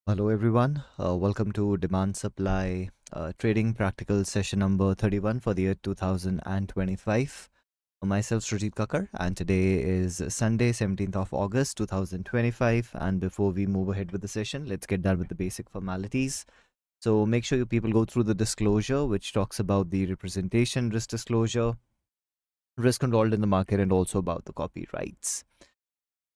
Hello everyone, welcome to Demand Supply Trading Practical Session number 31 for the year 2025. Myself Srijit Kakar, and today is Sunday 17th of August 2025. And before we move ahead with the session, let's get done with the basic formalities. So make sure you people go through the disclosure, which talks about the representation, risk disclosure, risk involved in the market, and also about the copyrights.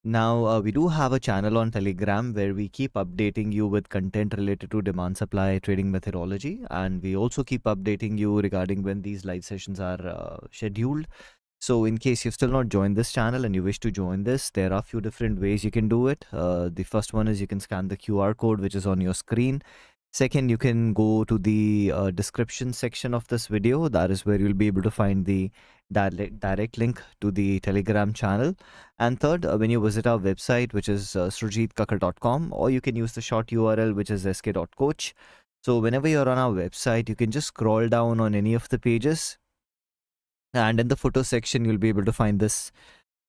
Now, we do have a channel on Telegram where we keep updating you with content related to demand supply trading methodology. And we also keep updating you regarding when these live sessions are scheduled. So in case you've still not joined this channel and you wish to join this, there are a few different ways you can do it. The first one is you can scan the QR code, which is on your screen. Second, you can go to the description section of this video. That is where you'll be able to find the direct link to the Telegram channel. And third, when you visit our website, which is srijitkakar.com, or you can use the short URL, which is sk.coach. So whenever you're on our website, you can just scroll down on any of the pages. And in the photo section, you'll be able to find this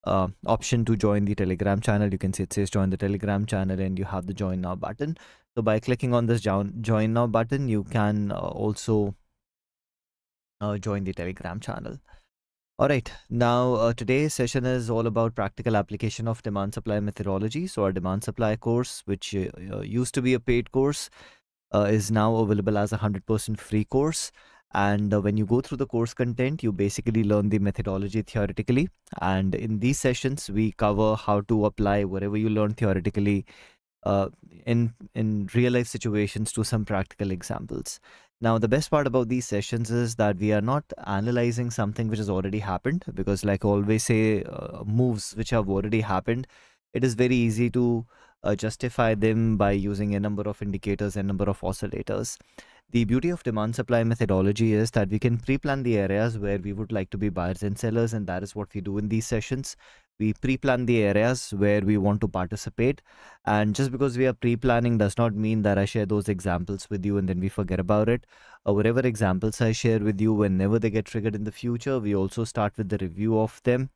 option to join the Telegram channel. You can see it says join the Telegram channel and you have the join now button. So by clicking on this join now button, you can also join the Telegram channel. All right, now today's session is all about practical application of demand supply methodology. So our demand supply course, which used to be a paid course, is now available as a 100% free course. And when you go through the course content, you basically learn the methodology theoretically. And in these sessions, we cover how to apply whatever you learn theoretically in real life situations to some practical examples. Now, the best part about these sessions is that we are not analyzing something which has already happened, because like I always say, moves which have already happened, it is very easy to justify them by using a number of indicators and number of oscillators. The beauty of demand supply methodology is that we can pre-plan the areas where we would like to be buyers and sellers, and that is what we do in these sessions. We pre-plan the areas where we want to participate, and just because we are pre-planning does not mean that I share those examples with you and then we forget about it. Whatever examples I share with you, whenever they get triggered in the future, we also start with the review of them,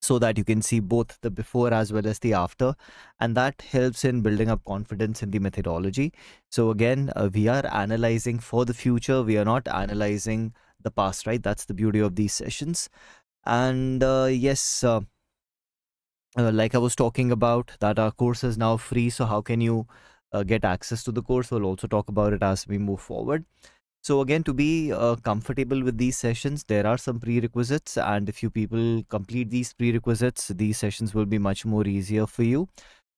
so that you can see both the before as well as the after, and that helps in building up confidence in the methodology. So again, we are analyzing for the future, we are not analyzing the past, right? That's the beauty of these sessions. And yes, like I was talking about, that our course is now free. So how can you get access to the course? We'll also talk about it as we move forward. So again, to be comfortable with these sessions, there are some prerequisites, and if you people complete these prerequisites, these sessions will be much more easier for you.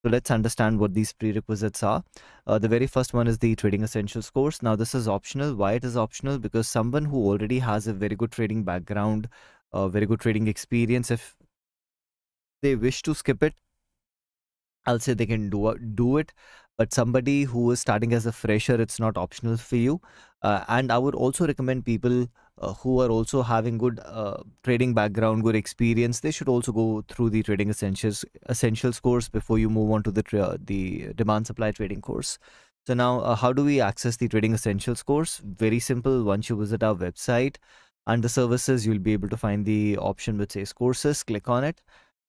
So let's understand what these prerequisites are. The very first one is the Trading Essentials course. Now this is optional. Why it is optional? Because someone who already has a very good trading background, very good trading experience, if they wish to skip it, I'll say they can do it. But somebody who is starting as a fresher, it's not optional for you. And I would also recommend people who are also having good trading background, good experience. They should also go through the Trading Essentials course before you move on to the Demand Supply Trading course. So now, how do we access the Trading Essentials course? Very simple. Once you visit our website, under services, you'll be able to find the option which says courses. Click on it.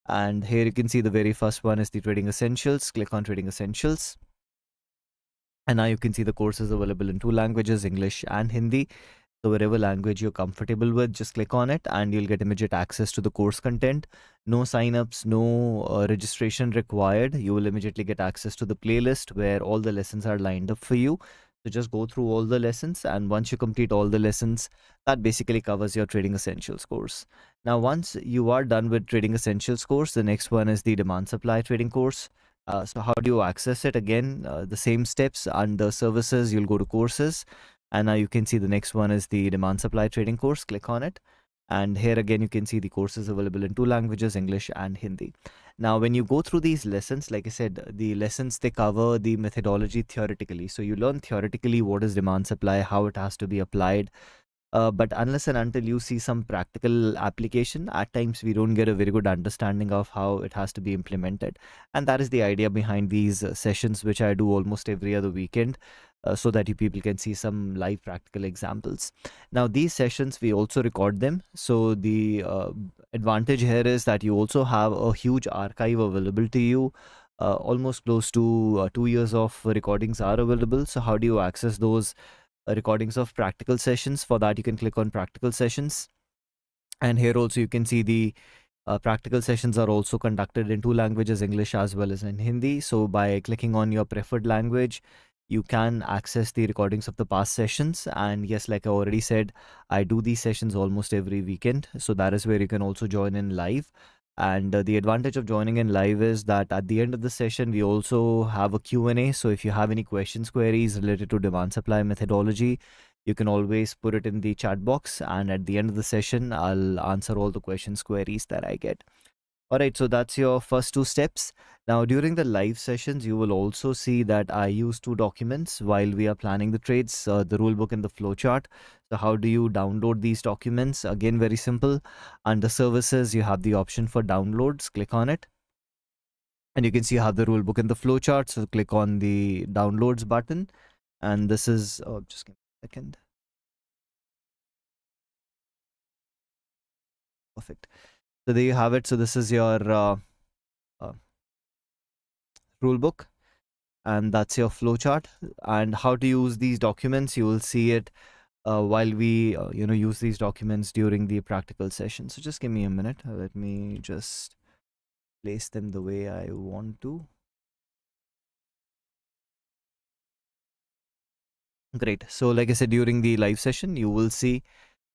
And here you can see the very first one is the Trading Essentials. Click on Trading Essentials. And now you can see the courses available in two languages, English and Hindi. So whatever language you're comfortable with, just click on it and you'll get immediate access to the course content. No signups, no registration required. You will immediately get access to the playlist where all the lessons are lined up for you. So just go through all the lessons, and once you complete all the lessons, that basically covers your Trading Essentials course. Now, once you are done with Trading Essentials course, the next one is the Demand Supply Trading course. So how do you access it? Again, the same steps. Under services, you'll go to courses, and now you can see the next one is the Demand Supply Trading course. Click on it. And here again, you can see the courses available in two languages, English and Hindi. Now, when you go through these lessons, like I said, the lessons, they cover the methodology theoretically. So you learn theoretically what is demand supply, how it has to be applied. But unless and until you see some practical application, at times we don't get a very good understanding of how it has to be implemented. And that is the idea behind these sessions, which I do almost every other weekend, so that you people can see some live practical examples. Now, these sessions, we also record them. So the advantage here is that you also have a huge archive available to you. almost close to 2 years of recordings are available. So how do you access those recordings of practical sessions? For that, you can click on practical sessions, and here also you can see the practical sessions are also conducted in two languages, English as well as in Hindi. So by clicking on your preferred language, you can access the recordings of the past sessions. And yes, like I already said, I do these sessions almost every weekend. So that is where you can also join in live. And the advantage of joining in live is that at the end of the session, we also have a Q&A. So if you have any questions, queries related to demand supply methodology, you can always put it in the chat box, and at the end of the session I'll answer all the questions, queries that I get. All right, so that's your first two steps. Now during the live sessions, you will also see that I use two documents while we are planning the trades, the rule book and the flowchart. So how do you download these documents? Again, very simple. Under services, you have the option for downloads. Click on it, and you can see you have the rule book and the flowchart. So click on the downloads button, and this is just give me a second. Perfect. So there you have it. So this is your uh, rule book, and that's your flowchart. And how to use these documents, you will see it while we use these documents during the practical session. So just give me a minute. Let me just place them the way I want to. Great. So like I said, during the live session, you will see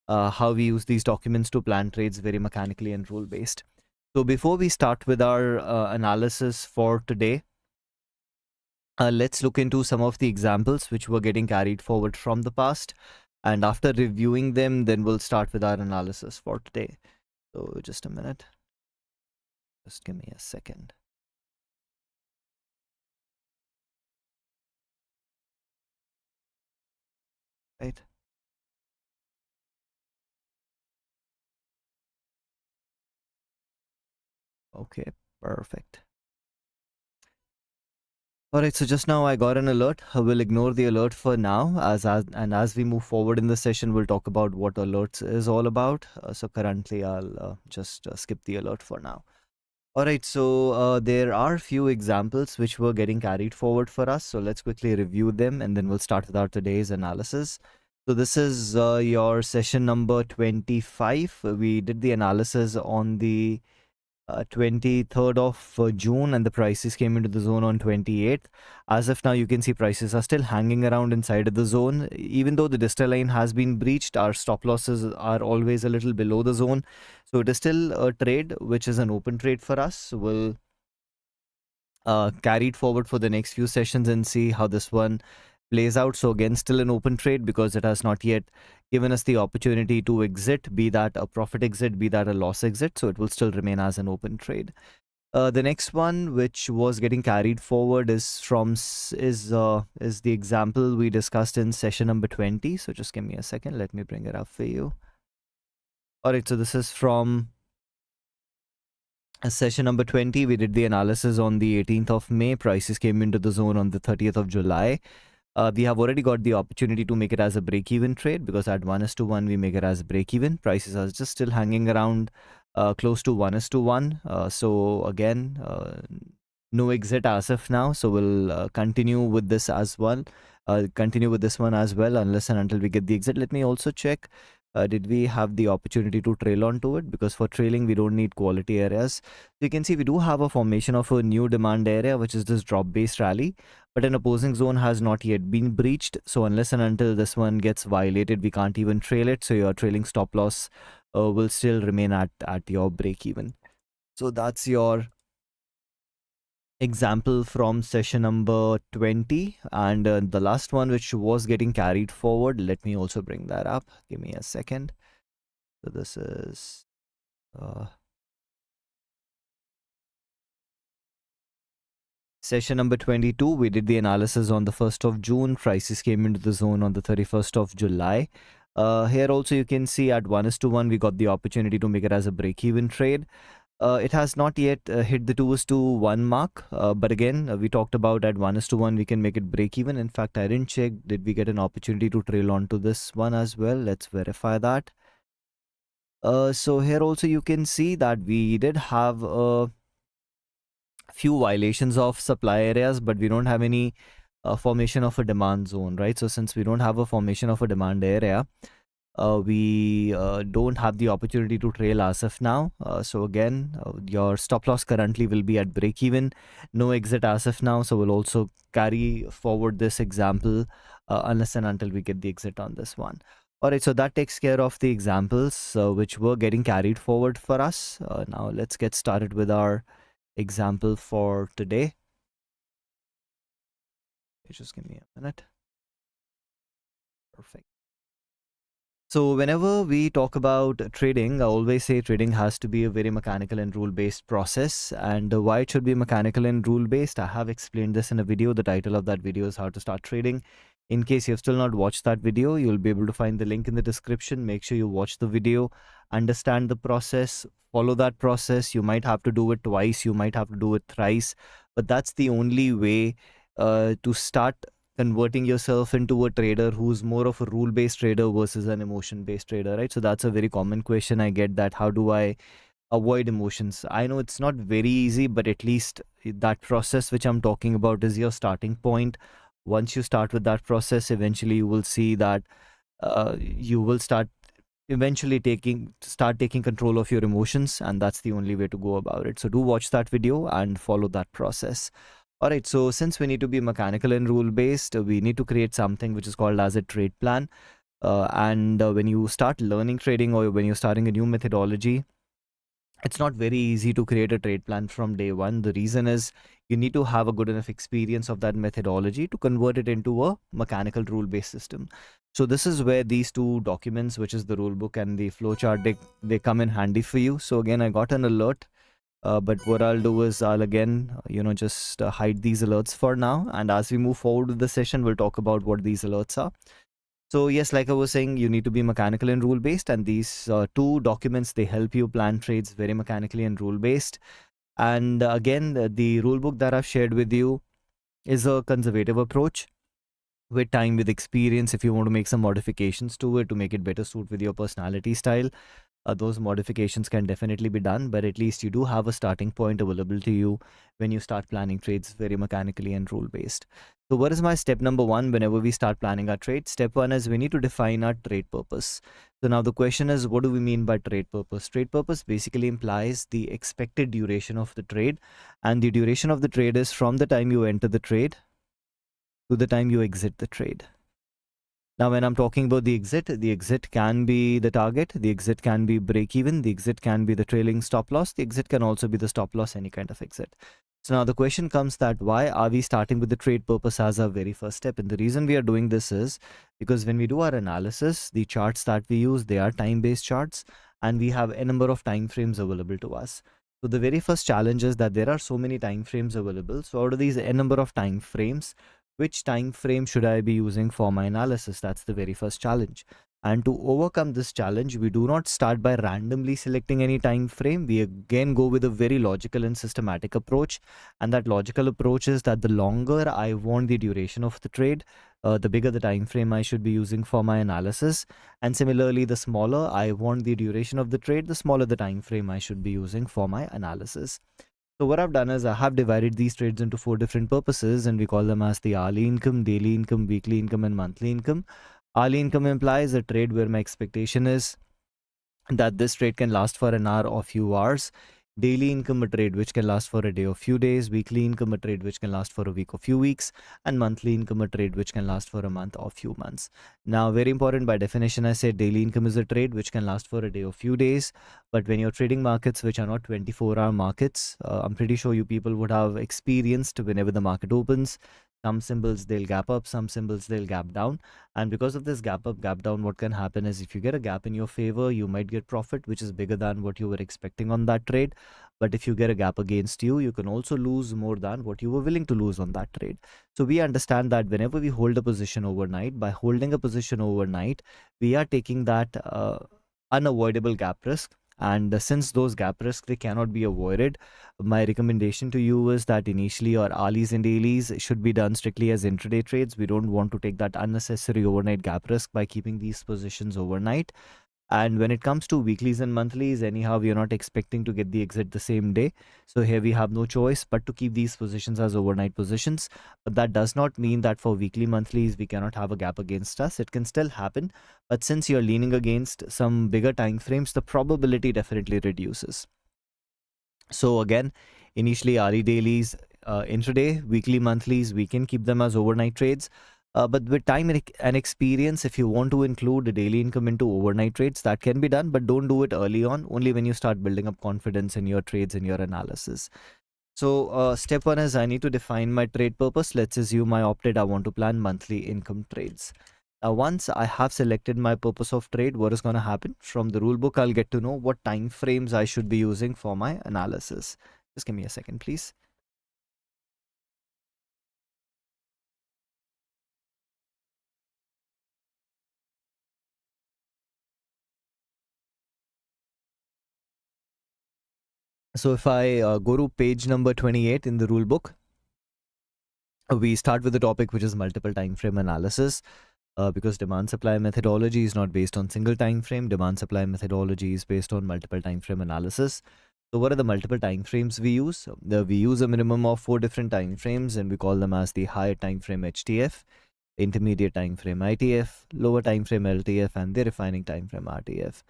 how we use these documents to plan trades very mechanically and rule based. So before we start with our analysis for today, let's look into some of the examples which were getting carried forward from the past. And after reviewing them, then we'll start with our analysis for today. So just a minute. Just give me a second. Right. Okay, perfect. All right, so just now I got an alert. We'll ignore the alert for now, as we move forward in the session, we'll talk about what alerts is all about. So currently, I'll just skip the alert for now. All right, so there are few examples which were getting carried forward for us. So let's quickly review them, and then we'll start with our today's analysis. So this is your session number 25. We did the analysis on the 23rd of June, and the prices came into the zone on 28th. As of now, you can see prices are still hanging around inside of the zone. Even though the distal line has been breached, our stop losses are always a little below the zone. So it is still a trade, which is an open trade for us. We'll carry it forward for the next few sessions and see how this one plays out. So again, still an open trade because it has not yet given us the opportunity to exit, be that a profit exit, be that a loss exit. So it will still remain as an open trade. The next one, which was getting carried forward, is the example we discussed in session number 20. So just give me a second. Let me bring it up for you. All right. So this is from session number 20. We did the analysis on the 18th of May. Prices came into the zone on the 30th of July. We have already got the opportunity to make it as a break-even trade, because at 1:1 we make it as break-even. Prices are just still hanging around close to 1:1. So again, no exit as of now. So we'll continue with this as well. Continue with this one as well, unless and until we get the exit. Let me also check. Did we have the opportunity to trail onto it? Because for trailing, we don't need quality areas. So you can see we do have a formation of a new demand area, which is this drop-based rally. But an opposing zone has not yet been breached. So unless and until this one gets violated, we can't even trail it. So your trailing stop loss will still remain at your break even. So that's your example from session number 20. And the last one, which was getting carried forward, let me also bring that up. Give me a second. So this is session number 22. We did the analysis on the 1st of June. Prices came into the zone on the 31st of July. Here also you can see at 1:1 we got the opportunity to make it as a break-even trade. It has not yet hit the 2:1 mark, but again, we talked about at 1:1 we can make it break even. In fact, I didn't check, did we get an opportunity to trail on to this one as well? Let's verify that. So here also you can see that we did have a few violations of supply areas, but we don't have any formation of a demand zone, right? So since we don't have a formation of a demand area, we don't have the opportunity to trail as of now. So again, your stop loss currently will be at break even, no exit as of now. So we'll also carry forward this example unless and until we get the exit on this one. All right, so that takes care of the examples which were getting carried forward for us. Now let's get started with our example for today. Just give me a minute. Perfect. So whenever we talk about trading, I always say trading has to be a very mechanical and rule-based process. And why it should be mechanical and rule-based, I have explained this in a video. The title of that video is How to Start Trading. In case you have still not watched that video, you'll be able to find the link in the description. Make sure you watch the video, understand the process, follow that process. You might have to do it twice, you might have to do it thrice, but that's the only way to start converting yourself into a trader who's more of a rule-based trader versus an emotion-based trader, right? So that's a very common question I get, that how do I avoid emotions? I know it's not very easy, but at least that process which I'm talking about is your starting point. Once you start with that process, eventually you will see that you will start taking control of your emotions, and that's the only way to go about it. So do watch that video and follow that process. All right, so since we need to be mechanical and rule-based, we need to create something which is called as a trade plan. And when you start learning trading, or when you're starting a new methodology, it's not very easy to create a trade plan from day one. The reason is you need to have a good enough experience of that methodology to convert it into a mechanical rule-based system. So this is where these two documents, which is the rule book and the flowchart, they come in handy for you. So again, I got an alert. But what I'll do is I'll again, just hide these alerts for now. And as we move forward with the session, we'll talk about what these alerts are. So yes, like I was saying, you need to be mechanical and rule-based. And these two documents, they help you plan trades very mechanically and rule-based. And again, the rule book that I've shared with you is a conservative approach. With time, with experience, if you want to make some modifications to it to make it better suit with your personality style, those modifications can definitely be done, but at least you do have a starting point available to you when you start planning trades very mechanically and rule based. So what is my step number one whenever we start planning our trade? Step one is we need to define our trade purpose. So now the question is, what do we mean by trade purpose? Trade purpose basically implies the expected duration of the trade, and the duration of the trade is from the time you enter the trade to the time you exit the trade. Now, when I'm talking about the exit can be the target, the exit can be break even, the exit can be the trailing stop loss, the exit can also be the stop loss, any kind of exit. So now the question comes that why are we starting with the trade purpose as our very first step? And the reason we are doing this is because when we do our analysis, the charts that we use, they are time-based charts, and we have a number of time frames available to us. So the very first challenge is that there are so many time frames available. So out of these a number of time frames, which time frame should I be using for my analysis? That's the very first challenge. And to overcome this challenge, we do not start by randomly selecting any time frame. We again go with a very logical and systematic approach. And that logical approach is that the longer I want the duration of the trade, the bigger the time frame I should be using for my analysis. And similarly, the smaller I want the duration of the trade, the smaller the time frame I should be using for my analysis. So what I've done is I have divided these trades into 4 different purposes, and we call them as the hourly income, daily income, weekly income, and monthly income. Hourly income implies a trade where my expectation is that this trade can last for an hour or few hours. Daily income, a trade which can last for a day or few days. Weekly income, a trade which can last for a week or few weeks. And monthly income, a trade which can last for a month or few months. Now, very important, by definition, I said daily income is a trade which can last for a day or few days. But when you're trading markets which are not 24-hour markets, I'm pretty sure you people would have experienced whenever the market opens, some symbols they'll gap up, some symbols they'll gap down. And because of this gap up, gap down, what can happen is if you get a gap in your favor, you might get profit, which is bigger than what you were expecting on that trade. But if you get a gap against you, you can also lose more than what you were willing to lose on that trade. So we understand that whenever we hold a position overnight, by holding a position overnight, we are taking that unavoidable gap risk. And since those gap risks, they cannot be avoided, my recommendation to you is that initially your hourlies and dailies should be done strictly as intraday trades. We don't want to take that unnecessary overnight gap risk by keeping these positions overnight. And when it comes to weeklies and monthlies, anyhow, we are not expecting to get the exit the same day. So here we have no choice but to keep these positions as overnight positions. But that does not mean that for weekly monthlies, we cannot have a gap against us. It can still happen. But since you're leaning against some bigger time frames, the probability definitely reduces. So again, initially RE dailies, intraday, weekly, monthlies, we can keep them as overnight trades. But with time and experience, if you want to include a daily income into overnight trades, that can be done, but don't do it early on, only when you start building up confidence in your trades and your analysis. So step one is I need to define my trade purpose. Let's assume I opted I want to plan monthly income trades. Once I have selected my purpose of trade, what is going to happen? From the rule book, I'll get to know what time frames I should be using for my analysis. Just give me a second, please. So if I go to page number 28 in the rule book, we start with the topic which is multiple time frame analysis. Because demand supply methodology is not based on single time frame. Demand supply methodology is based on multiple time frame analysis. So what are the multiple time frames we use? We use a minimum of 4 different time frames, and we call them as the higher time frame HTF, intermediate time frame ITF, lower time frame LTF, and the refining time frame RTF.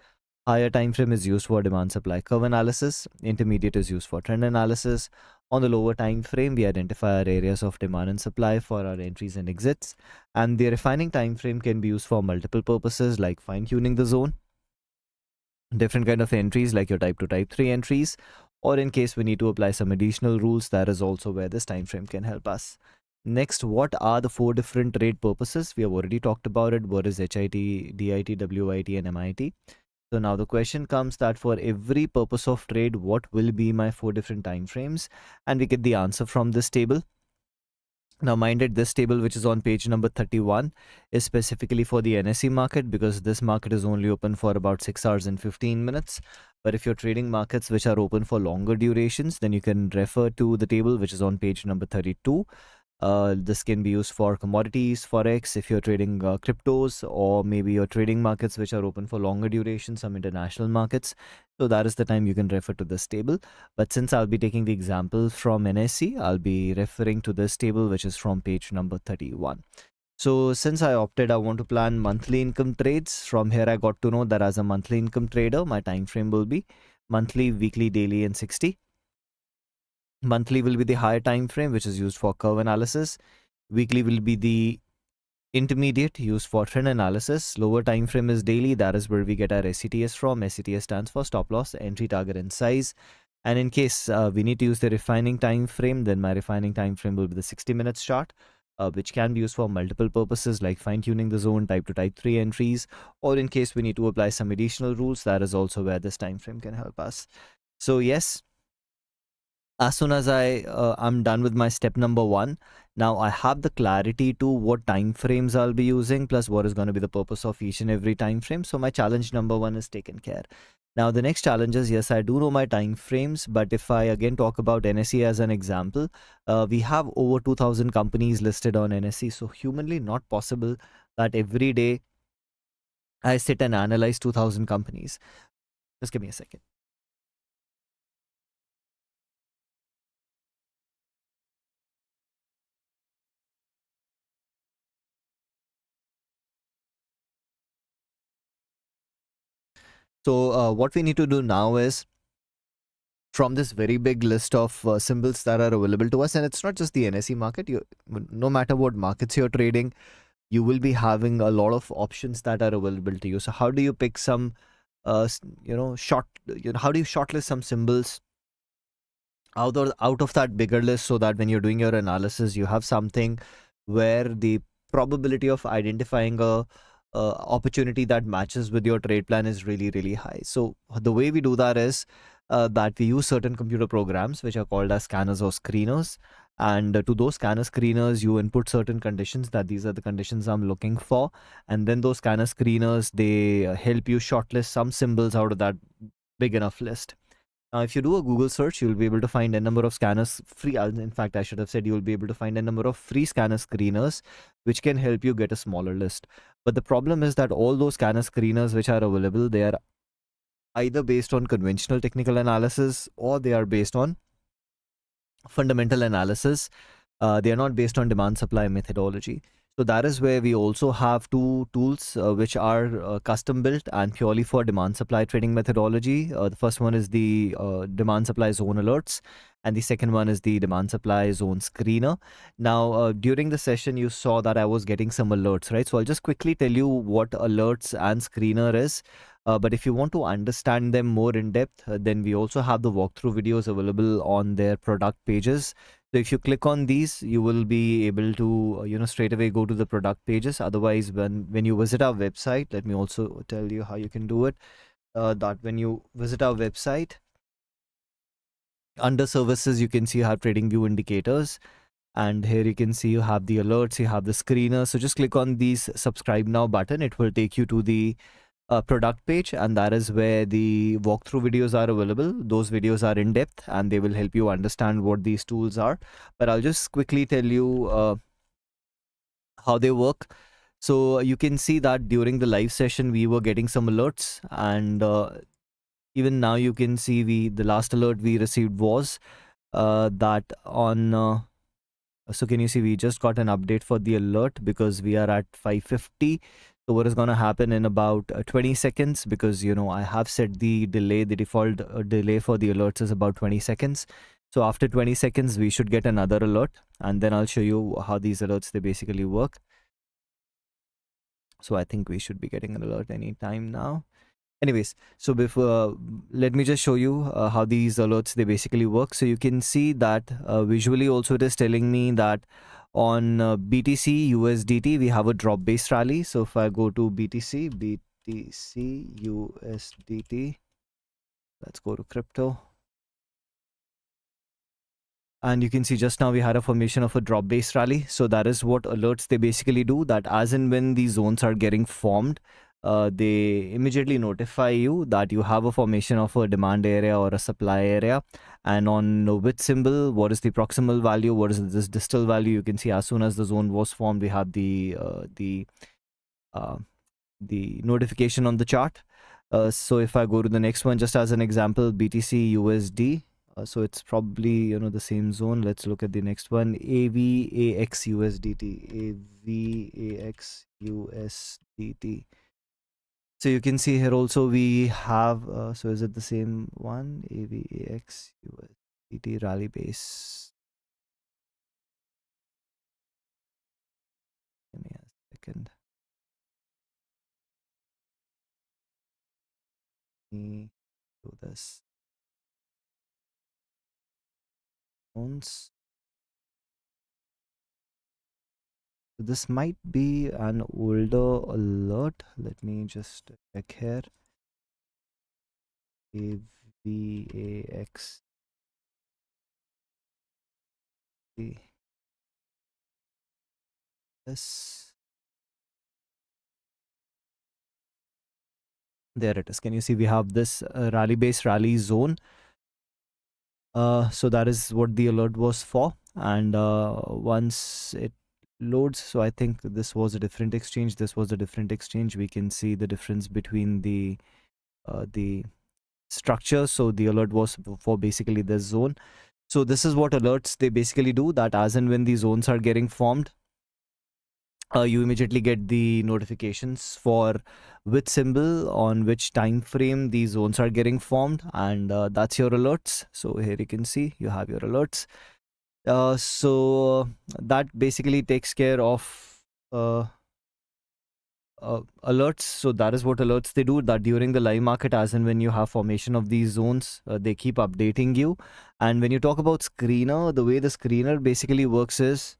Higher time frame is used for demand supply curve analysis. Intermediate is used for trend analysis. On the lower time frame, we identify our areas of demand and supply for our entries and exits. And the refining time frame can be used for multiple purposes like fine-tuning the zone, different kind of entries like your type 2, type 3 entries, or in case we need to apply some additional rules, that is also where this time frame can help us. Next, what are the 4 different trade purposes? We have already talked about it. What is HIT, DIT, WIT, and MIT? So now the question comes that for every purpose of trade, what will be my 4 different time frames? And we get the answer from this table. Now mind it, this table which is on page number 31 is specifically for the NSE market, because this market is only open for about 6 hours and 15 minutes. But if you're trading markets which are open for longer durations, then you can refer to the table which is on page number 32. This can be used for commodities, forex, if you're trading cryptos, or maybe you're trading markets which are open for longer duration, some international markets. So that is the time you can refer to this table. But since I'll be taking the example from NSE, I'll be referring to this table which is from page number 31. So since I opted I want to plan monthly income trades, from here I got to know that as a monthly income trader, my time frame will be monthly, weekly, daily, and 60. Monthly will be the higher time frame, which is used for curve analysis. Weekly will be the intermediate, used for trend analysis. Lower time frame is daily. That is where we get our SCTS from. SCTS stands for stop loss, entry, target, and size. And in case we need to use the refining time frame, then my refining time frame will be the 60 minutes chart, which can be used for multiple purposes like fine-tuning the zone, type 2, type 3 entries, or in case we need to apply some additional rules, that is also where this time frame can help us. So yes, as soon as I'm done with my step number 1, now I have the clarity to what time frames I'll be using, plus what is going to be the purpose of each and every time frame. So my challenge number 1 is taken care. Now the next challenge is, yes, I do know my time frames, but if I again talk about NSE as an example, we have over 2000 companies listed on NSE, so humanly not possible that every day I sit and analyze 2000 companies. Just give me a second. So what we need to do now is, from this very big list of symbols that are available to us, and it's not just the NSE market, no matter what markets you're trading, you will be having a lot of options that are available to you. So how do you pick some, how do you shortlist some symbols out of that bigger list, so that when you're doing your analysis, you have something where the probability of identifying a opportunity that matches with your trade plan is really, really high. So the way we do that is that we use certain computer programs which are called as scanners or screeners. And to those scanner screeners, you input certain conditions, that these are the conditions I'm looking for. And then those scanner screeners, they help you shortlist some symbols out of that big enough list. If you do a Google search, you'll be able to find a number of scanners free. In fact, I should have said you'll be able to find a number of free scanner screeners, which can help you get a smaller list. But the problem is that all those scanner screeners which are available, they are either based on conventional technical analysis or they are based on fundamental analysis. They are not based on demand supply methodology. So that is where we also have two tools which are custom built and purely for demand supply trading methodology. The first one is the demand supply zone alerts, and the second one is the demand supply zone screener. Now, during the session, you saw that I was getting some alerts, right? So I'll just quickly tell you what alerts and screener is. But if you want to understand them more in depth, then we also have the walkthrough videos available on their product pages. So if you click on these, you will be able to, straight away go to the product pages. Otherwise, when you visit our website, let me also tell you how you can do it. That when you visit our website, under services, you can see you have trading view indicators. And here you can see you have the alerts, you have the screener. So just click on these subscribe now button. It will take you to the product page, and that is where the walkthrough videos are available. Those videos are in depth and they will help you understand what these tools are. But I'll just quickly tell you how they work. So you can see that during the live session we were getting some alerts, and even now you can see the last alert we received was that on so can you see we just got an update for the alert because we are at 550. So what is going to happen in about 20 seconds, because I have set the delay, the default delay for the alerts is about 20 seconds. So after 20 seconds we should get another alert, and then I'll show you how these alerts they basically work. So I think we should be getting an alert anytime now. Anyways, so before let me just show you how these alerts they basically work. So you can see that visually also it is telling me that on BTC USDT we have a drop based rally. So if I go to BTC USDT, let's go to crypto, and you can see just now we had a formation of a drop based rally. So that is what alerts they basically do, that as and when these zones are getting formed, they immediately notify you that you have a formation of a demand area or a supply area, and on which symbol, what is the proximal value, what is this distal value. You can see as soon as the zone was formed, we have the notification on the chart. So if I go to the next one, just as an example, BTC USD, so it's probably the same zone. Let's look at the next one, AVAX USDT, AVAX USDT. So you can see here also we have, so is it the same one? AVAX USDT rally base. Give me a second. Let me do this. Zones. This might be an older alert. Let me just check here. AVAX. Yes. There it is. Can you see we have this rally base rally zone? So that is what the alert was for. And once it loads, so I think this was a different exchange, this was a different exchange, we can see the difference between the structure. So the alert was for basically this zone. So this is what alerts they basically do, that as and when the zones are getting formed, you immediately get the notifications for which symbol on which time frame these zones are getting formed, and that's your alerts. So here you can see you have your alerts. So that basically takes care of alerts. So that is what alerts they do, that during the live market, as and when you have formation of these zones, they keep updating you. And when you talk about screener, the way the screener basically works is,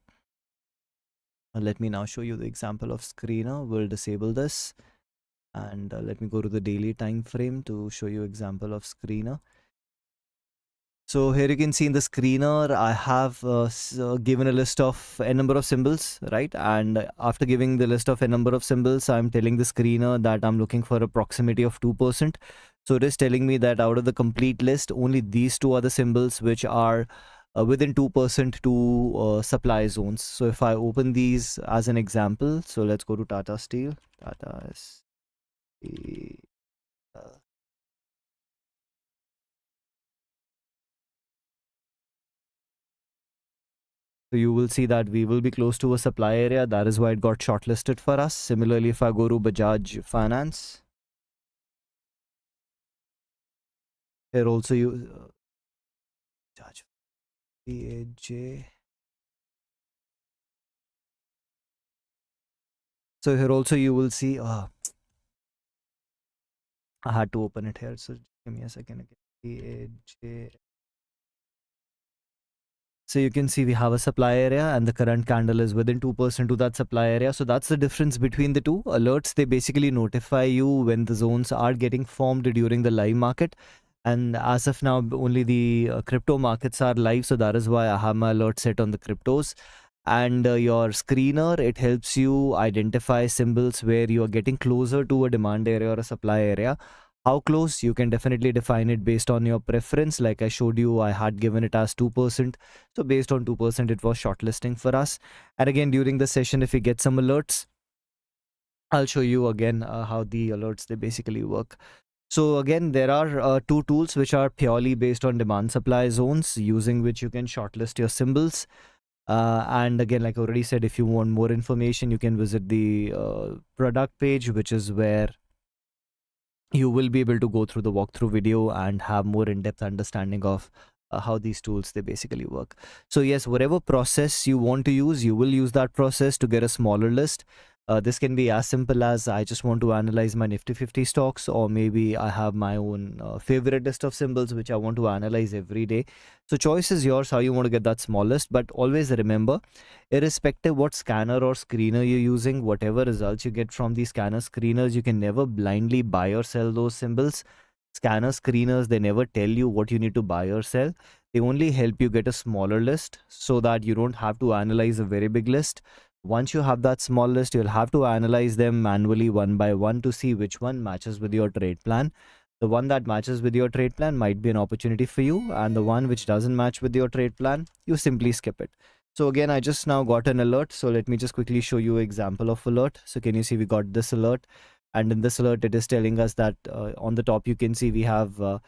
let me now show you the example of screener. We'll disable this, and let me go to the daily time frame to show you example of screener. So here you can see in the screener, I have given a list of a number of symbols, right? And after giving the list of a number of symbols, I'm telling the screener that I'm looking for a proximity of 2%. So it is telling me that out of the complete list, only these two are the symbols which are within 2% to supply zones. So if I open these as an example, so let's go to Tata Steel. Tata Steel. So you will see that we will be close to a supply area. That is why it got shortlisted for us. Similarly, if I go to Bajaj Finance, here also you Bajaj BAJ. So here also you will see. I had to open it here. So give me a second again. BAJ. So you can see we have a supply area and the current candle is within 2% to that supply area. So that's the difference between the two. Alerts, they basically notify you when the zones are getting formed during the live market. And as of now, only the crypto markets are live. So that is why I have my alert set on the cryptos. And your screener, it helps you identify symbols where you are getting closer to a demand area or a supply area. How close? You can definitely define it based on your preference. Like I showed you, I had given it as 2%. So based on 2%, it was shortlisting for us. And again, during the session, if we get some alerts, I'll show you again how the alerts, they basically work. So again, there are two tools which are purely based on demand supply zones, using which you can shortlist your symbols. And again, like I already said, if you want more information, you can visit the product page, which is where you will be able to go through the walkthrough video and have more in-depth understanding of how these tools, they basically work. So yes, whatever process you want to use, you will use that process to get a smaller list. This can be as simple as I just want to analyze my Nifty 50 stocks, or maybe I have my own favorite list of symbols which I want to analyze every day. So choice is yours how you want to get that smallest, but always remember, irrespective what scanner or screener you're using, whatever results you get from these scanner screeners, you can never blindly buy or sell those symbols. Scanner screeners, they never tell you what you need to buy or sell. They only help you get a smaller list so that you don't have to analyze a very big list. Once you have that small list, you'll have to analyze them manually one by one to see which one matches with your trade plan. The one that matches with your trade plan might be an opportunity for you, and the one which doesn't match with your trade plan, you simply skip it. So again, I just now got an alert. So let me just quickly show you an example of alert. So can you see we got this alert? And in this alert, it is telling us that on the top, you can see we have uh,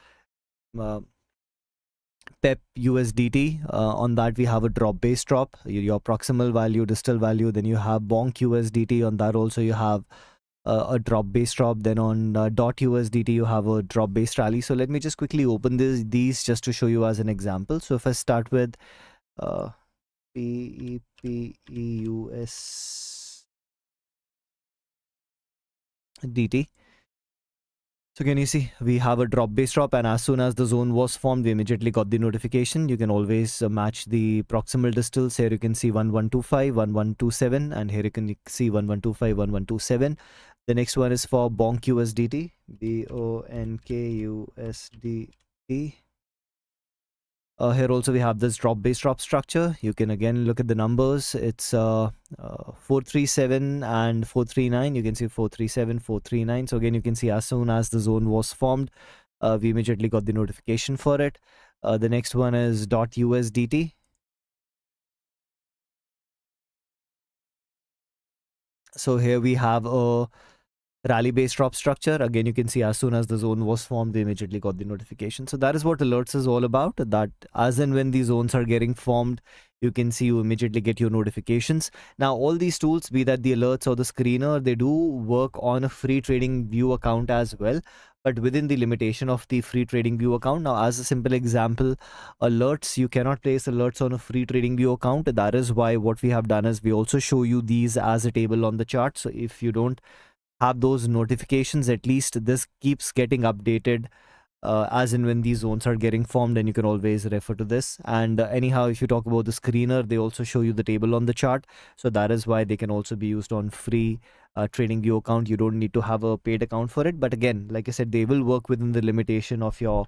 PEP USDT. On that, we have a drop base drop, your proximal value, distal value. Then you have bonk USDT. On that also, you have a drop base drop. Then on dot USDT, you have a drop base rally. So let me just quickly open these just to show you as an example. So if I start with PEPEUSDT. So can you see we have a drop base drop, and as soon as the zone was formed, we immediately got the notification. You can always match the proximal distals. Here you can see 1125, 1127, and here you can see 1125, 1127. The next one is for bonk USDT, BONK Here also we have this drop base drop structure. You can again look at the numbers. It's 437 and 439. You can see 437, 439. So again, you can see as soon as the zone was formed, we immediately got the notification for it. The next one is .USDT. So here we have a rally based drop structure. Again, you can see as soon as the zone was formed, they immediately got the notification. So that is what alerts is all about, that as and when the zones are getting formed, you can see you immediately get your notifications. Now, all these tools, be that the alerts or the screener, they do work on a free trading view account as well, but within the limitation of the free trading view account. Now, as a simple example, alerts, you cannot place alerts on a free trading view account. That is why what we have done is we also show you these as a table on the chart. So if you don't have those notifications, at least this keeps getting updated as and when these zones are getting formed, and you can always refer to this. And anyhow, if you talk about the screener, they also show you the table on the chart. So that is why they can also be used on free trading view account. You don't need to have a paid account for it, but again, like I said, they will work within the limitation of your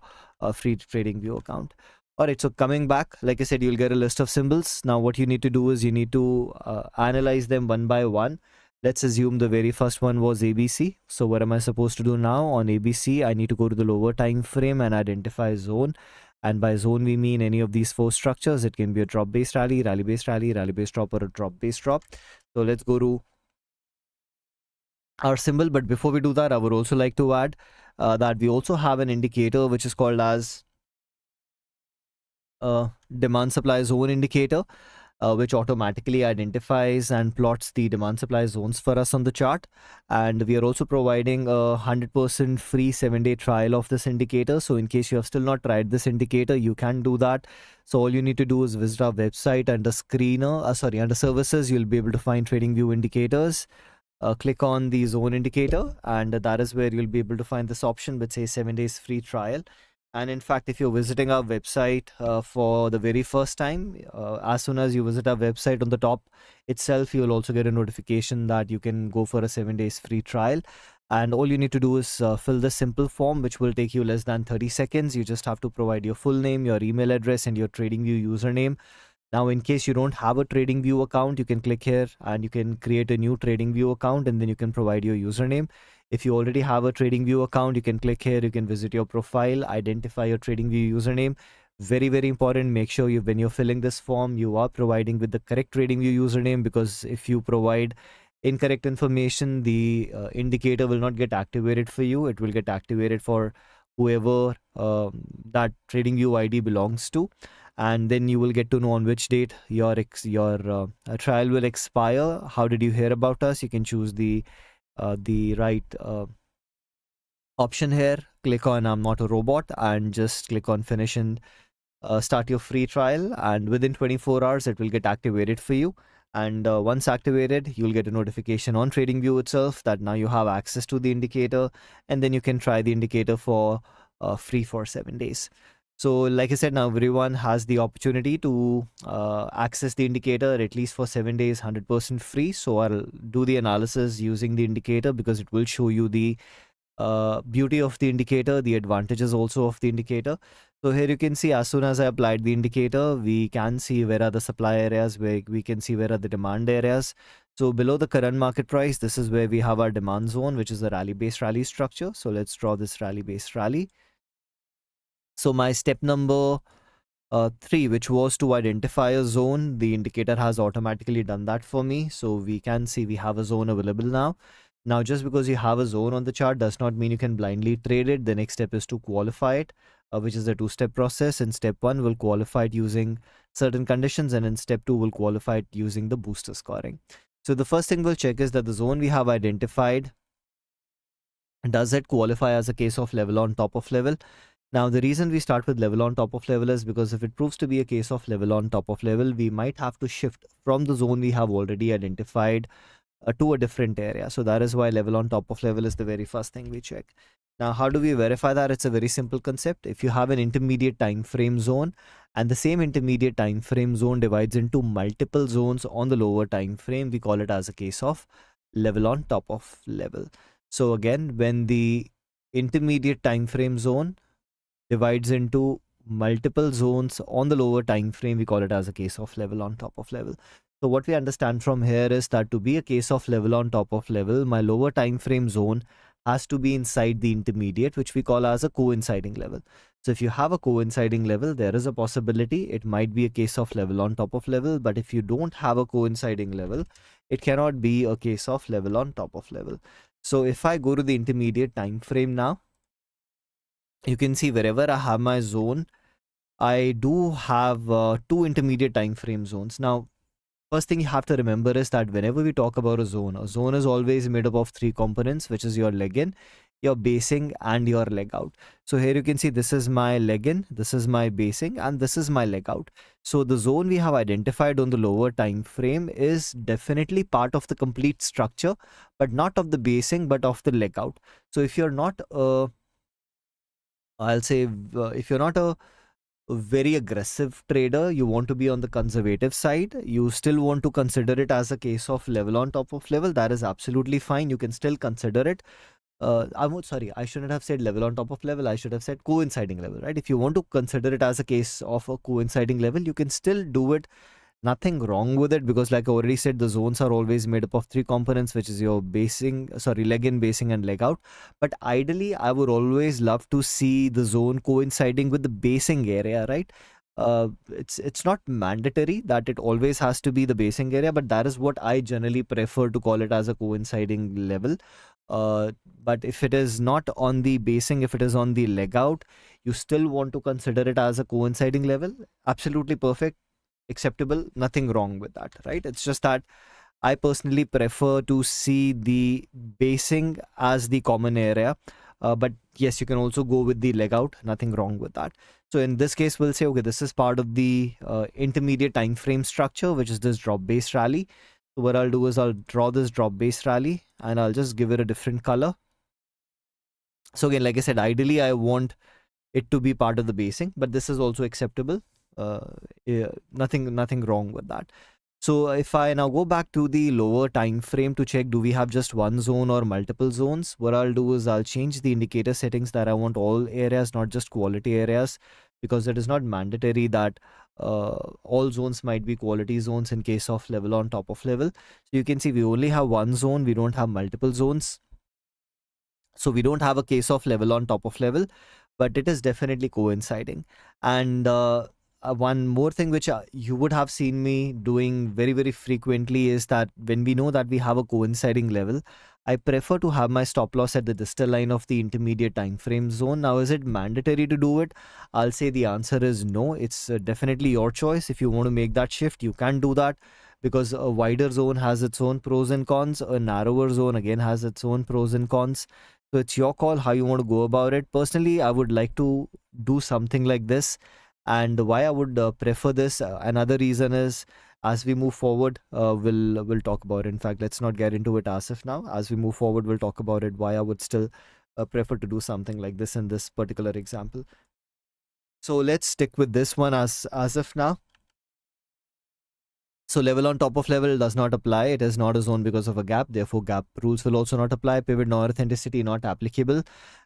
free trading view account. All right, so coming back, like I said, you'll get a list of symbols. Now what you need to do is you need to analyze them one by one. Let's assume the very first one was ABC. So what am I supposed to do now? On ABC, I need to go to the lower time frame and identify zone. And by zone, we mean any of these four structures. It can be a drop-based rally, rally-based rally, rally-based drop, or a drop-based drop. So let's go to our symbol. But before we do that, I would also like to add that we also have an indicator which is called as demand supply zone indicator, which automatically identifies and plots the demand supply zones for us on the chart. And we are also providing a 100% free 7-day trial of this indicator. So in case you have still not tried this indicator, you can do that. So all you need to do is visit our website under under services. You'll be able to find TradingView indicators. Click on the zone indicator, and that is where you'll be able to find this option which says 7 days free trial. And in fact, if you're visiting our website for the very first time, as soon as you visit our website, on the top itself, you'll also get a notification that you can go for a 7 days free trial. And all you need to do is fill this simple form, which will take you less than 30 seconds. You just have to provide your full name, your email address, and your TradingView username. Now, in case you don't have a TradingView account, you can click here and you can create a new TradingView account, and then you can provide your username. If you already have a TradingView account, you can click here, you can visit your profile, identify your TradingView username. Very, very important. Make sure when you're filling this form, you are providing with the correct TradingView username, because if you provide incorrect information, the indicator will not get activated for you. It will get activated for whoever that TradingView ID belongs to. And then you will get to know on which date your trial will expire. How did you hear about us? You can choose the right option here. Click on I'm not a robot and just click on finish and start your free trial, and within 24 hours it will get activated for you. And once activated, you'll get a notification on TradingView itself that now you have access to the indicator, and then you can try the indicator for free for 7 days. So like I said, now everyone has the opportunity to access the indicator at least for 7 days, 100% free. So I'll do the analysis using the indicator, because it will show you the beauty of the indicator, the advantages also of the indicator. So here you can see, as soon as I applied the indicator, we can see where are the supply areas, where we can see where are the demand areas. So below the current market price, this is where we have our demand zone, which is the rally-based rally structure. So let's draw this rally-based rally. So my step number 3, which was to identify a zone, the indicator has automatically done that for me. So we can see we have a zone available now. Now, just because you have a zone on the chart does not mean you can blindly trade it. The next step is to qualify it, which is a 2-step process. In step 1, we'll qualify it using certain conditions, and in step 2, we'll qualify it using the booster scoring. So the first thing we'll check is that the zone we have identified, does it qualify as a case of level on top of level? Now, the reason we start with level on top of level is because if it proves to be a case of level on top of level, we might have to shift from the zone we have already identified to a different area. So that is why level on top of level is the very first thing we check. Now, how do we verify that? It's a very simple concept. If you have an intermediate time frame zone, and the same intermediate time frame zone divides into multiple zones on the lower time frame, we call it as a case of level on top of level. So again, when the intermediate time frame zone divides into multiple zones on the lower time frame, we call it as a case of level on top of level. So what we understand from here is that to be a case of level on top of level, my lower time frame zone has to be inside the intermediate, which we call as a coinciding level. So if you have a coinciding level, there is a possibility it might be a case of level on top of level. But if you don't have a coinciding level, it cannot be a case of level on top of level. So if I go to the intermediate time frame now, you can see wherever I have my zone, I do have 2 intermediate time frame zones. Now, first thing you have to remember is that whenever we talk about a zone is always made up of 3 components, which is your leg in, your basing, and your leg out. So here you can see this is my leg in, this is my basing, and this is my leg out. So the zone we have identified on the lower time frame is definitely part of the complete structure, but not of the basing, but of the leg out. So if you're not I'll say if you're not a very aggressive trader, you want to be on the conservative side, you still want to consider it as a case of level on top of level, that is absolutely fine. You can still consider it. I shouldn't have said level on top of level. I should have said coinciding level, right? If you want to consider it as a case of a coinciding level, you can still do it. Nothing wrong with it, because like I already said, the zones are always made up of three components, which is your leg in, basing, and leg out. But ideally, I would always love to see the zone coinciding with the basing area, right? It's not mandatory that it always has to be the basing area, but that is what I generally prefer to call it, as a coinciding level. uh, but if it is not on the basing, if it is on the leg out, you still want to consider it as a coinciding level. Absolutely perfect, acceptable, nothing wrong with that, right? It's just that I personally prefer to see the basing as the common area. But yes, you can also go with the leg out, nothing wrong with that. So in this case, we'll say, okay, this is part of the intermediate time frame structure, which is this drop based rally. So what I'll do is I'll draw this drop based rally and I'll just give it a different color. So again, like I said, ideally I want it to be part of the basing, but this is also acceptable. Yeah, nothing wrong with that. So if I now go back to the lower time frame to check, do we have just one zone or multiple zones? What I'll do is I'll change the indicator settings that I want all areas, not just quality areas, because it is not mandatory that all zones might be quality zones in case of level on top of level. So you can see we only have one zone, we don't have multiple zones. So we don't have a case of level on top of level, but it is definitely coinciding. And one more thing which you would have seen me doing very, very frequently is that when we know that we have a coinciding level, I prefer to have my stop loss at the distal line of the intermediate time frame zone. Now, is it mandatory to do it? I'll say the answer is no. It's definitely your choice. If you want to make that shift, you can do that, because a wider zone has its own pros and cons. A narrower zone again has its own pros and cons. So it's your call how you want to go about it. Personally, I would like to do something like this. And why I would prefer this, another reason is, as we move forward, we'll talk about it. In fact, let's not get into it as of now. As we move forward, we'll talk about it, why I would still prefer to do something like this in this particular example. So let's stick with this one as of now. So level on top of level does not apply. It is not a zone because of a gap. Therefore, gap rules will also not apply. Pivot nor authenticity not applicable.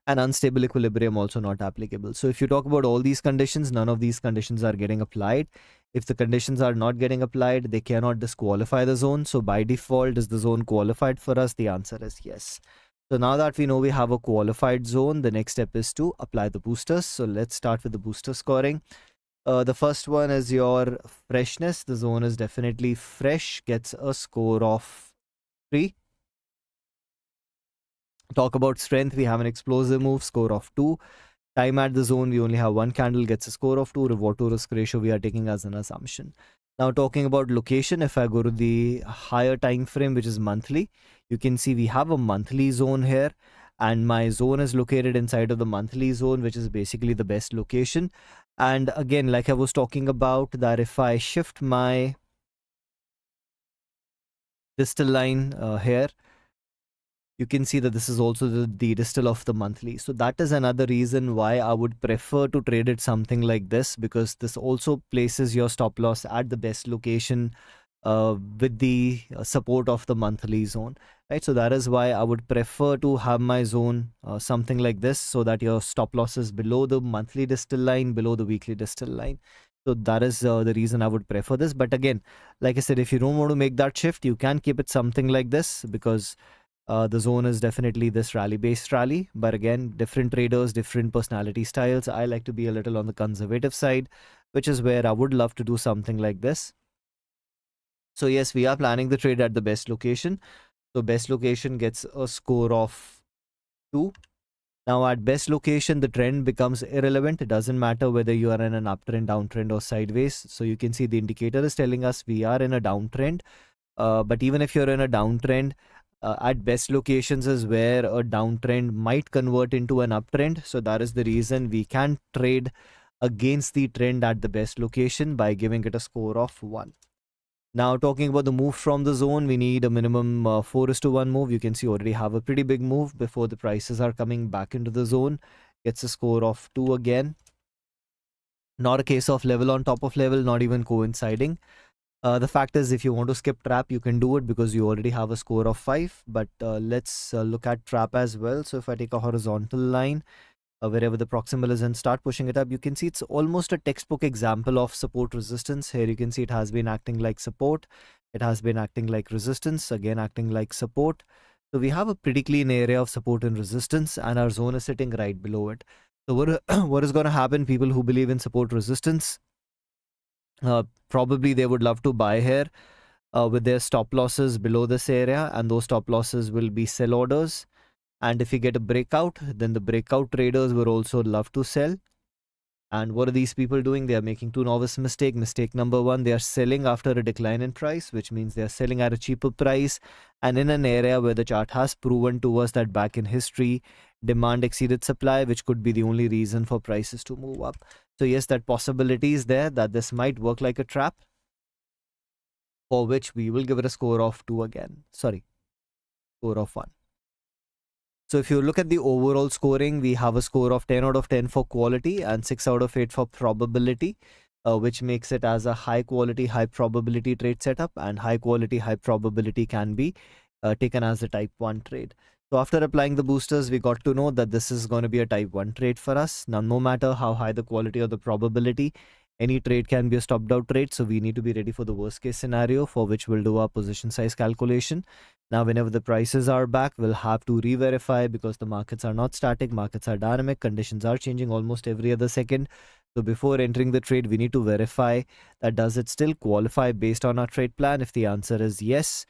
And unstable equilibrium also not applicable. So if you talk about all these conditions, none of these conditions are getting applied. If the conditions are not getting applied, they cannot disqualify the zone. So by default, is the zone qualified for us? The answer is yes. So now that we know we have a qualified zone, the next step is to apply the boosters. So let's start with the booster scoring. The first one is your freshness. The zone is definitely fresh, gets a score of 3. Talk about strength, we have an explosive move, score of 2. Time at the zone, we only have one candle, gets a score of 2. Reward to risk ratio, we are taking as an assumption. Now talking about location, if I go to the higher time frame, which is monthly, you can see we have a monthly zone here, and my zone is located inside of the monthly zone, which is basically the best location. And again, like I was talking about, that if I shift my distal line here, you can see that this is also the distal of the monthly. So that is another reason why I would prefer to trade it something like this, because this also places your stop loss at the best location with the support of the monthly zone, right? So that is why I would prefer to have my zone something like this, so that your stop loss is below the monthly distal line, below the weekly distal line. So that is the reason I would prefer this. But again, like I said, if you don't want to make that shift, you can keep it something like this, because the zone is definitely this rally based rally. But again, different traders, different personality styles. I like to be a little on the conservative side, which is where I would love to do something like this. So yes, we are planning the trade at the best location. So best location gets a score of 2. Now at best location, the trend becomes irrelevant. It doesn't matter whether you are in an uptrend, downtrend, or sideways. So you can see the indicator is telling us we are in a downtrend. But even if you're in a downtrend, at best locations is where a downtrend might convert into an uptrend. So that is the reason we can trade against the trend at the best location by giving it a score of 1. Now talking about the move from the zone, we need a minimum 4:1 move. You can see already have a pretty big move before the prices are coming back into the zone. Gets a score of 2 again. Not a case of level on top of level, not even coinciding. The fact is, if you want to skip trap, you can do it because you already have a score of 5. But let's look at trap as well. So if I take a horizontal line, wherever the proximal is, and start pushing it up. You can see it's almost a textbook example of support resistance. Here you can see it has been acting like support. It has been acting like resistance, again acting like support. So we have a pretty clean area of support and resistance, and our zone is sitting right below it. So what is going to happen? People who believe in support resistance, probably they would love to buy here with their stop losses below this area, and those stop losses will be sell orders. And if you get a breakout, then the breakout traders will also love to sell. And what are these people doing? They are making two novice mistake. Mistake number one, they are selling after a decline in price, which means they are selling at a cheaper price, and in an area where the chart has proven to us that back in history, demand exceeded supply, which could be the only reason for prices to move up. So yes, that possibility is there that this might work like a trap, for which we will give it a score of 2 again. Sorry, score of 1. So if you look at the overall scoring, we have a score of 10 out of 10 for quality and 6 out of 8 for probability, which makes it as a high quality, high probability trade setup, and high quality, high probability can be taken as a type 1 trade. So after applying the boosters, we got to know that this is going to be a type 1 trade for us. Now, no matter how high the quality or the probability, any trade can be a stopped out trade. So we need to be ready for the worst case scenario, for which we'll do our position size calculation. Now, whenever the prices are back, we'll have to re-verify, because the markets are not static, markets are dynamic, conditions are changing almost every other second. So before entering the trade, we need to verify that does it still qualify based on our trade plan. If the answer is yes,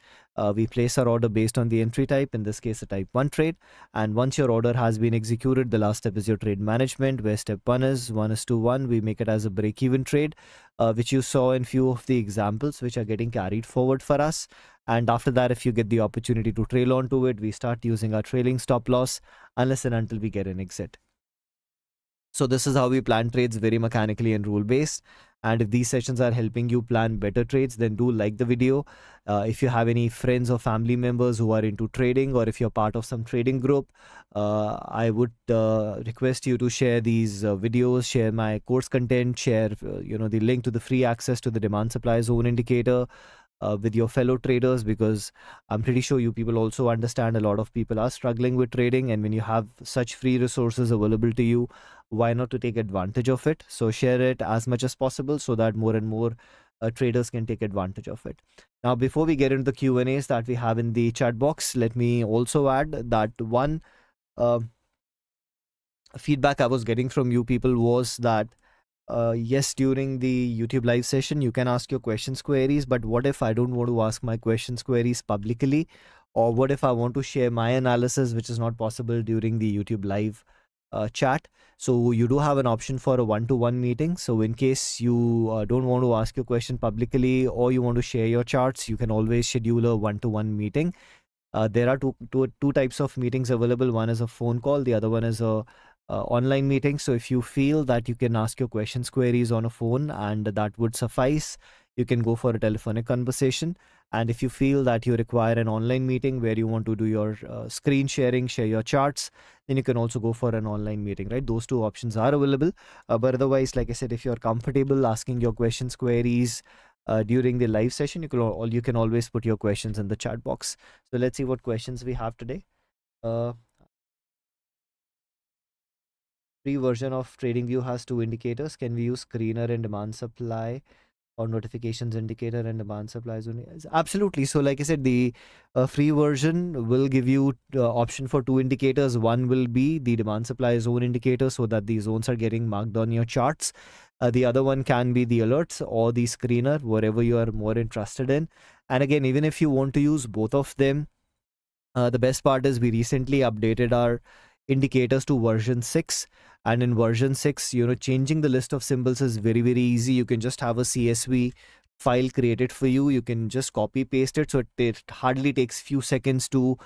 we place our order based on the entry type, in this case a type 1 trade. And once your order has been executed, the last step is your trade management, where step 1 is 1:1. We make it as a break-even trade, which you saw in few of the examples which are getting carried forward for us. And after that, if you get the opportunity to trail onto it, we start using our trailing stop loss unless and until we get an exit. So this is how we plan trades, very mechanically and rule based. And if these sessions are helping you plan better trades, then do like the video. If you have any friends or family members who are into trading, or if you're part of some trading group, I would request you to share these videos, share my course content, share the link to the free access to the demand supply zone indicator with your fellow traders, because I'm pretty sure you people also understand a lot of people are struggling with trading, and when you have such free resources available to you, why not to take advantage of it? So share it as much as possible so that more and more traders can take advantage of it. Now, before we get into the Q&As that we have in the chat box, let me also add that one feedback I was getting from you people was that yes, during the YouTube live session, you can ask your questions, queries, but what if I don't want to ask my questions, queries publicly? Or what if I want to share my analysis, which is not possible during the YouTube live chat? So you do have an option for a one-to-one meeting. So in case you don't want to ask your question publicly, or you want to share your charts, you can always schedule a one-to-one meeting. There are two types of meetings available. One is a phone call, the other one is a online meeting. So if you feel that you can ask your questions, queries on a phone and that would suffice, you can go for a telephonic conversation. And if you feel that you require an online meeting where you want to do your screen sharing, share your charts, then you can also go for an online meeting, right? Those two options are available. But otherwise, like I said, if you're comfortable asking your questions, queries during the live session, you can always put your questions in the chat box. So let's see what questions we have today. Free version of TradingView has two indicators. Can we use screener and demand supply, or notifications indicator and demand supply zone? Absolutely. So like I said, the free version will give you option for two indicators. One will be the demand supply zone indicator, so that the zones are getting marked on your charts. The other one can be the alerts or the screener, whatever you are more interested in. And again, even if you want to use both of them, the best part is we recently updated our indicators to version 6, and in version 6, changing the list of symbols is very, very easy. You can just have a CSV file created for you. You can just copy paste it, so it hardly takes few seconds to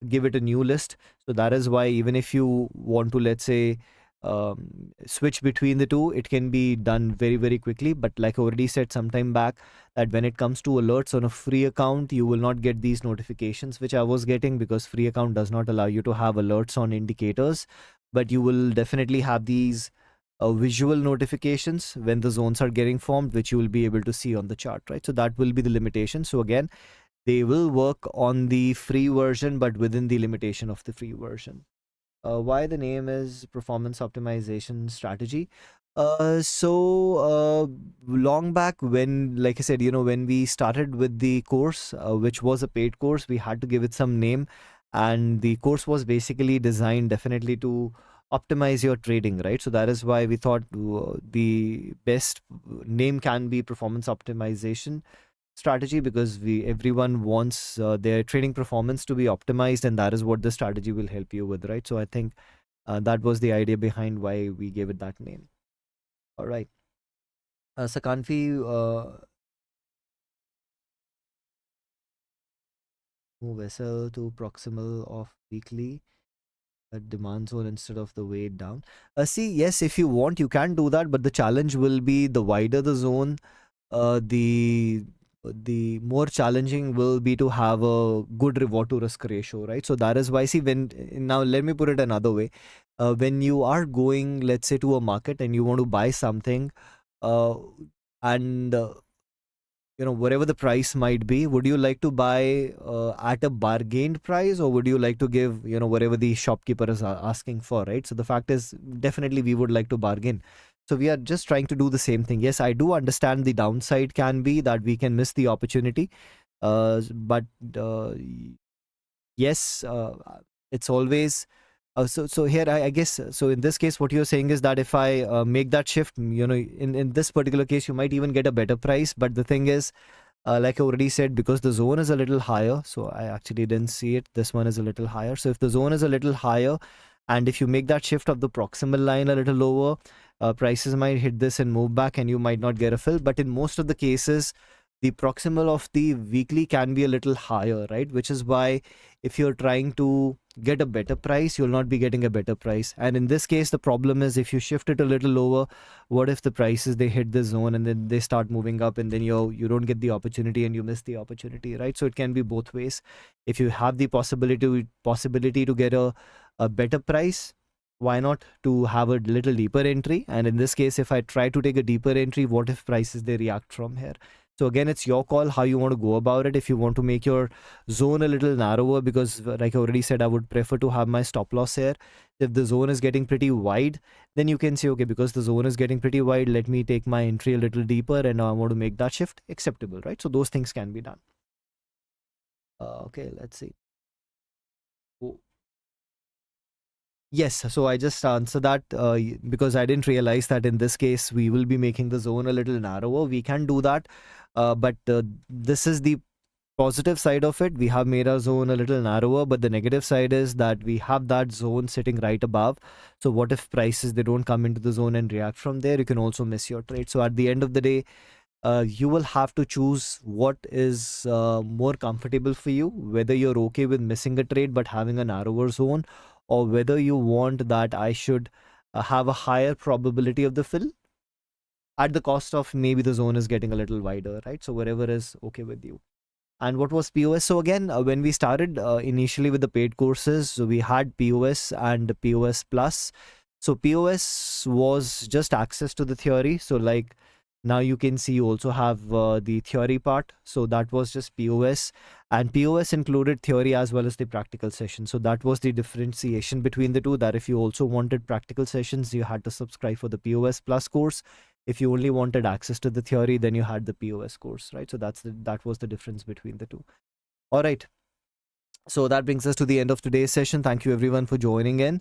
give it a new list. So that is why even if you want to, let's say, switch between the two, it can be done very, very quickly. But like I already said some time back, that when it comes to alerts on a free account, you will not get these notifications which I was getting, because free account does not allow you to have alerts on indicators. But you will definitely have these visual notifications when the zones are getting formed, which you will be able to see on the chart, right? So that will be the limitation. So again, they will work on the free version, but within the limitation of the free version. Why the name is performance optimization strategy. Long back when, like I said, when we started with the course, which was a paid course, we had to give it some name, and the course was basically designed definitely to optimize your trading, right? So that is why we thought the best name can be performance optimization strategy, because we everyone wants their trading performance to be optimized, and that is what the strategy will help you with, right? So I think that was the idea behind why we gave it that name. All right. Sakanfi, move SL to proximal of weekly demand zone instead of the way down. See, yes, if you want, you can do that, but the challenge will be the wider the zone, the more challenging will be to have a good reward to risk ratio, right? So that is why, see, when now let me put it another way. When you are going, let's say, to a market and you want to buy something, uh, and whatever the price might be, would you like to buy at a bargained price, or would you like to give whatever the shopkeeper is asking for, right? So the fact is, definitely we would like to bargain. So we are just trying to do the same thing. Yes, I do understand the downside can be that we can miss the opportunity, but yes, it's always so here I guess, so in this case what you're saying is that if I make that shift, in this particular case you might even get a better price. But the thing is, like I already said, because the zone is a little higher, so I actually didn't see it, this one is a little higher. So if the zone is a little higher, and if you make that shift of the proximal line a little lower, prices might hit this and move back, and you might not get a fill. But in most of the cases, the proximal of the weekly can be a little higher, right? Which is why if you're trying to get a better price, you'll not be getting a better price. And in this case, the problem is, if you shift it a little lower, what if the prices, they hit the zone and then they start moving up, and then you don't get the opportunity and you miss the opportunity, right? So it can be both ways. If you have the possibility to get a better price, why not to have a little deeper entry? And in this case, if I try to take a deeper entry, what if prices, they react from here? So again, it's your call how you want to go about it. If you want to make your zone a little narrower, because like I already said, I would prefer to have my stop loss here. If the zone is getting pretty wide, then you can say, okay, because the zone is getting pretty wide, let me take my entry a little deeper, and I want to make that shift acceptable, right? So those things can be done. Okay, let's see. Oh, yes, so I just answered that because I didn't realize that in this case we will be making the zone a little narrower. We can do that, but this is the positive side of it. We have made our zone a little narrower, but the negative side is that we have that zone sitting right above. So what if prices, they don't come into the zone and react from there? You can also miss your trade. So at the end of the day, you will have to choose what is more comfortable for you, whether you're okay with missing a trade but having a narrower zone, or whether you want that I should have a higher probability of the fill at the cost of maybe the zone is getting a little wider, right? So whatever is okay with you. And what was POS? So again, when we started initially with the paid courses, so we had POS and POS Plus. So POS was just access to the theory. So like now you can see you also have the theory part. So that was just POS, and POS included theory as well as the practical session. So that was the differentiation between the two, that if you also wanted practical sessions, you had to subscribe for the POS Plus course. If you only wanted access to the theory, then you had the POS course, right? So that was the difference between the two. All right. So that brings us to the end of today's session. Thank you everyone for joining in.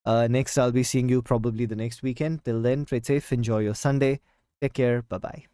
Next, I'll be seeing you probably the next weekend. Till then, trade safe, enjoy your Sunday. Take care. Bye-bye.